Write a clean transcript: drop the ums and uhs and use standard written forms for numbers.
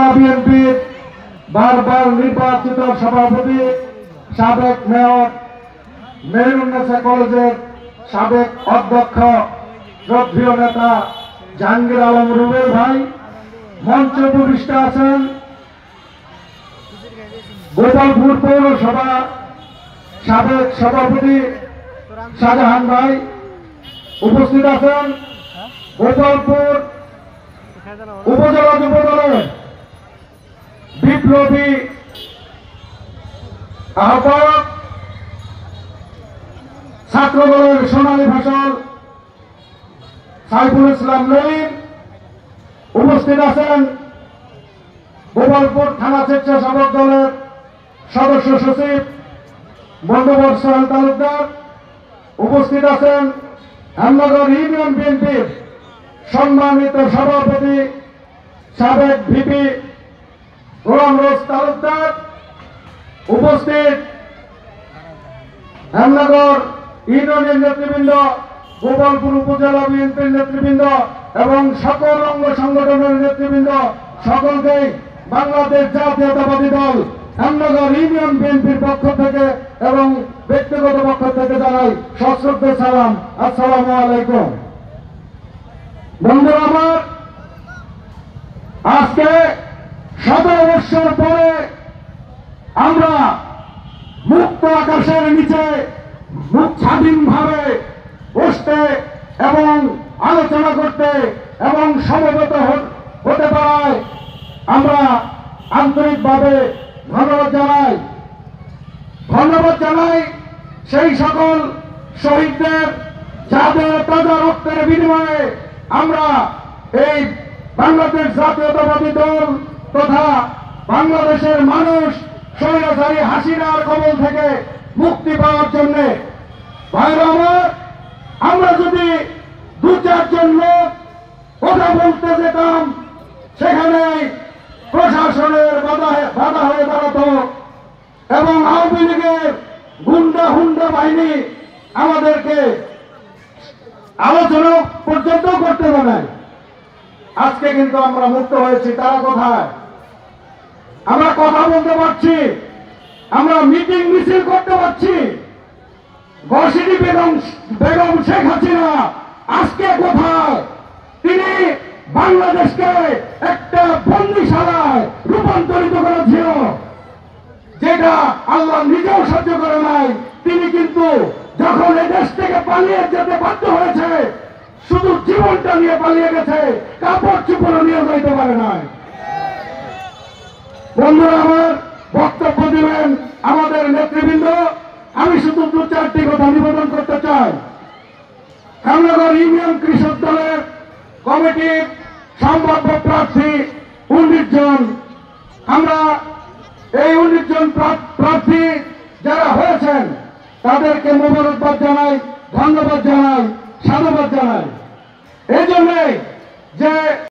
জেলা বিএনপির বারবার নির্বাচিত সভাপতি, সাবেক মেয়র, মেহেরুন্নেসা কলেজের সাবেক অধ্যক্ষ, শ্রদ্ধেয় নেতা জাহাঙ্গীর আলম রুবেল ভাই মঞ্চে উপবিষ্ট আছেন। গোপালপুর পৌরসভা সাবেক সভাপতি শাহজাহান ভাই উপস্থিত আছেন। গোপালপুর উপজেলা যুবদলের বিপ্লবী আহ্বায়ক, ছাত্রদলের সোনালী ফসল সাইফুল ইসলাম নলিন উপস্থিত আছেন। গোপালপুর থানা স্বেচ্ছাসেবক দলের সদস্য সচিব বন্ধুবর সোহেল তালুকদার উপস্থিত আছেন। হেমনগর ইউনিয়ন বিএনপির সম্মানিত সভাপতি সাবেক ভিপি গোলাম রোজ তালুকদার উপস্থিত। হেমনগর ইউনিয়নের নেতৃবৃন্দ, গোপালপুর উপজেলা বিএনপির নেতৃবৃন্দ এবং সকল অঙ্গ সংগঠনের নেতৃবৃন্দ, সকলকেই বাংলাদেশ জাতীয়তাবাদী দল হেমনগর ইউনিয়ন বিএনপির পক্ষ থেকে এবং ব্যক্তিগত পক্ষ থেকে জানাই সশ্রদ্ধ সালাম, আসসালামু আলাইকুম। বন্ধুরা আমার, আজকে 17 বছর পরে আমরা মুক্ত আকাশের নিচে স্বাধীনভাবে বসতে এবং আলোচনা করতে এবং সমবেত হতে পারায় আমরা আন্তরিকভাবে ধন্যবাদ জানাই সেই সকল শহীদদের, যাদের তাজা রক্তের বিনিময়ে আমরা এই বাংলাদেশ জাতীয়তাবাদী দল তথা বাংলাদেশের মানুষ স্বৈরাচারী হাসিনার কবল থেকে মুক্তি পাওয়ার জন্য। ভাইরা আমার, আমরা যদি 2-4 জন লোক কথা বলতে যেতাম, সেখানে প্রশাসনের বাধা হয়ে দাঁড়াতো এবং আওয়ামী লীগের হুন্ডা বাহিনী আমাদেরকে আলোচনা পর্যন্ত করতে দেয়। আজকে কিন্তু আমরা মুক্ত হয়েছি। তারা কোথায়? আমরা কথা বলতে পারছি, আমরা মিটিং মিছিল করতে পারছি। ঘসিটি বেগম শেখ হাসিনা আজকে কোথায়? তিনি বাংলাদেশকে একটা বন্দিশালায় রূপান্তরিত করেছিল, যেটা আল্লাহ নিজেও সহ্য করে নাই। তিনি কিন্তু যখন এই দেশ থেকে পালিয়ে যেতে বাধ্য হয়েছে, শুধু জীবনটা নিয়ে পালিয়ে গেছে, কাপড় চুপড় নিয়ে যাইতে পারে নাই। বন্ধুরা আমার, বক্তব্য দিবেন আমাদের নেতৃবৃন্দ। আমি শুধু 2-4টি কথা নিবেদন করতে চাই। হেমনগর ইউনিয়ন কৃষক দলের কমিটির সম্ভাব্য প্রার্থী 19 জন। আমরা এই 19 জন প্রার্থী যারা হয়েছেন তাদেরকে মোবারকবাদ জানাই, ধন্যবাদ জানাই, সাধুবাদ জানাই। এই জন্যে যে